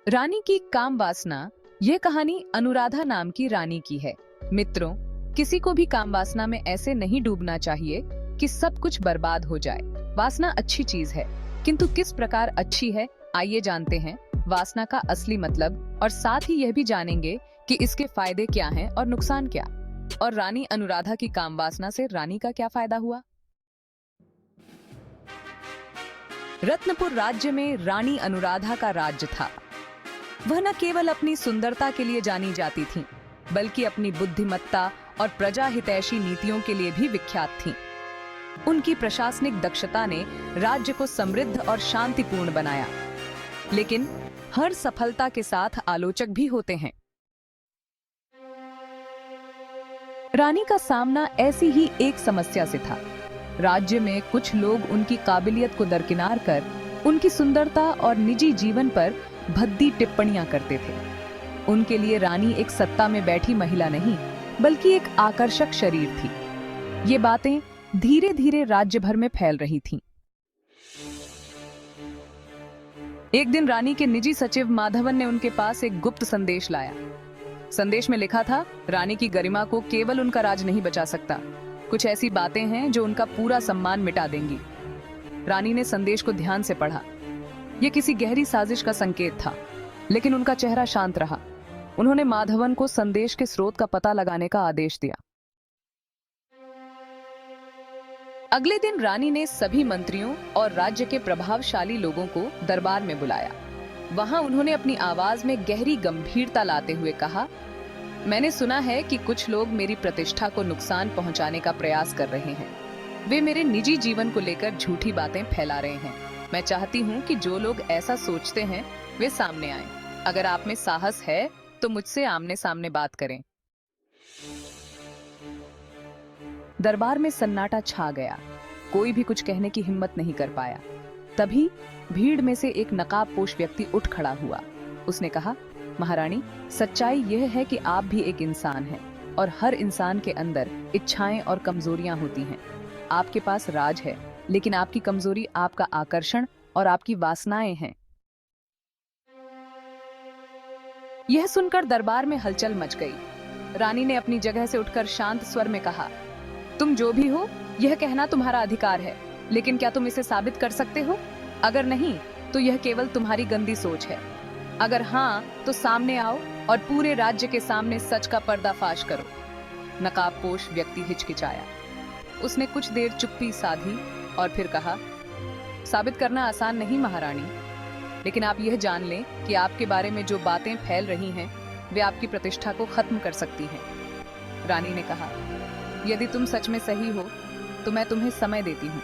रानी की काम वासना। यह कहानी अनुराधा नाम की रानी की है। मित्रों, किसी को भी काम वासना में ऐसे नहीं डूबना चाहिए कि सब कुछ बर्बाद हो जाए। वासना अच्छी चीज है, किंतु किस प्रकार अच्छी है, आइए जानते हैं वासना का असली मतलब, और साथ ही यह भी जानेंगे कि इसके फायदे क्या हैं और नुकसान क्या। और रानी अनुराधा की काम वासना से रानी का क्या फायदा हुआ। रत्नपुर राज्य में रानी अनुराधा का राज्य था। वह न केवल अपनी सुंदरता के लिए जानी जाती थीं, बल्कि अपनी बुद्धिमत्ता और प्रजा हितैषी नीतियों के लिए भी विख्यात थीं। उनकी प्रशासनिक दक्षता ने राज्य को समृद्ध और शांतिपूर्ण बनाया। लेकिन हर सफलता के साथ आलोचक भी होते हैं। रानी का सामना ऐसी ही एक समस्या से था। राज्य में कुछ लोग उनकी काबिलियत को दरकिनार कर उनकी सुंदरता और निजी जीवन पर भद्दी टिप्पणियां करते थे। उनके लिए रानी एक सत्ता में बैठी महिला नहीं, बल्कि एक आकर्षक शरीर थी। ये बातें धीरे धीरे राज्य भर में फैल रही थीं। एक दिन रानी के निजी सचिव माधवन ने उनके पास एक गुप्त संदेश लाया। संदेश में लिखा था, रानी की गरिमा को केवल उनका राज नहीं बचा सकता, कुछ ऐसी बातें हैं जो उनका पूरा सम्मान मिटा देंगी। रानी ने संदेश को ध्यान से पढ़ा। यह किसी गहरी साजिश का संकेत था, लेकिन उनका चेहरा शांत रहा। उन्होंने माधवन को संदेश के स्रोत का पता लगाने का आदेश दिया। अगले दिन रानी ने सभी मंत्रियों और राज्य के प्रभावशाली लोगों को दरबार में बुलाया। वहां उन्होंने अपनी आवाज में गहरी गंभीरता लाते हुए कहा, मैंने सुना है कि कुछ लोग मेरी प्रतिष्ठा को नुकसान पहुंचाने का प्रयास कर रहे हैं। वे मेरे निजी जीवन को लेकर झूठी बातें फैला रहे हैं। मैं चाहती हूं कि जो लोग ऐसा सोचते हैं वे सामने आएं। अगर आप में साहस है तो मुझसे आमने सामने बात करें। दरबार में सन्नाटा छा गया। कोई भी कुछ कहने की हिम्मत नहीं कर पाया। तभी भीड़ में से एक नकाबपोश व्यक्ति उठ खड़ा हुआ। उसने कहा, महारानी, सच्चाई यह है कि आप भी एक इंसान हैं और हर इंसान के अंदर इच्छाएं और कमजोरियां होती हैं। आपके पास राज है, लेकिन आपकी कमजोरी आपका आकर्षण और आपकी वासनाएं हैं। यह सुनकर दरबार में हलचल मच गई। रानी ने अपनी जगह से उठकर शांत स्वर में कहा, तुम जो भी हो, यह कहना तुम्हारा अधिकार है, लेकिन क्या तुम इसे साबित कर सकते हो? अगर नहीं, तो यह केवल तुम्हारी गंदी सोच है। अगर हाँ, तो सामने आओ और पूरे राज्य के सामने सच का पर्दाफाश करो। नकाबपोश व्यक्ति हिचकिचाया। उसने कुछ देर चुप्पी साधी और फिर कहा, साबित करना आसान नहीं महारानी, लेकिन आप यह जान लें कि आपके बारे में जो बातें फैल रही हैं, वे आपकी प्रतिष्ठा को खत्म कर सकती हैं। रानी ने कहा, यदि तुम सच में सही हो तो मैं तुम्हें समय देती हूँ।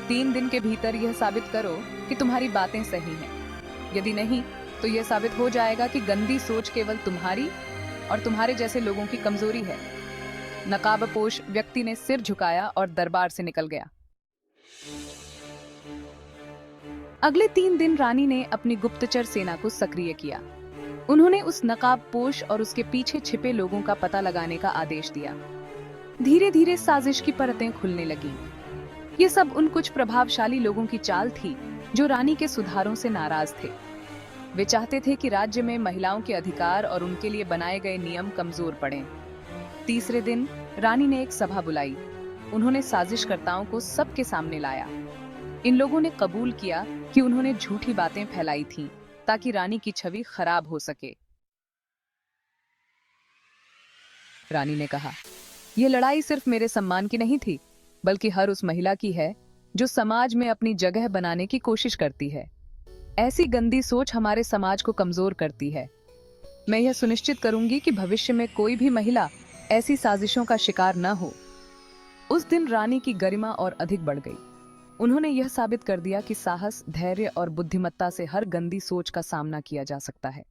3 दिन के भीतर यह साबित करो कि तुम्हारी बातें सही हैं। यदि नहीं, तो यह साबित हो जाएगा कि गंदी सोच केवल तुम्हारी और तुम्हारे जैसे लोगों की कमजोरी है। नकाबपोश व्यक्ति ने सिर झुकाया और दरबार से निकल गया। अगले 3 दिन रानी ने अपनी गुप्तचर सेना को सक्रिय किया। उन्होंने उस नकाबपोश और उसके पीछे छिपे लोगों का पता लगाने का आदेश दिया। धीरे धीरे साजिश की परतें खुलने लगीं। ये सब उन कुछ प्रभावशाली लोगों की चाल थी जो रानी के सुधारों से नाराज थे। वे चाहते थे कि राज्य में महिलाओं के अधिकार और उनके लिए बनाए गए नियम कमजोर पड़ें। तीसरे दिन रानी ने एक सभा बुलाई। उन्होंने साजिशकर्ताओं को सबके सामने लाया। इन लोगों ने कबूल किया कि उन्होंने झूठी बातें फैलाई थीं ताकि रानी की छवि खराब हो सके। रानी ने कहा, यह लड़ाई सिर्फ मेरे सम्मान की नहीं थी, बल्कि हर उस महिला की है जो समाज में अपनी जगह बनाने की कोशिश करती है। ऐसी गंदी सोच हमारे समाज को कमजोर करती है। मैं यह सुनिश्चित करूंगी कि भविष्य में कोई भी महिला ऐसी साजिशों का शिकार न हो। उस दिन रानी की गरिमा और अधिक बढ़ गई। उन्होंने यह साबित कर दिया कि साहस, धैर्य और बुद्धिमत्ता से हर गंदी सोच का सामना किया जा सकता है।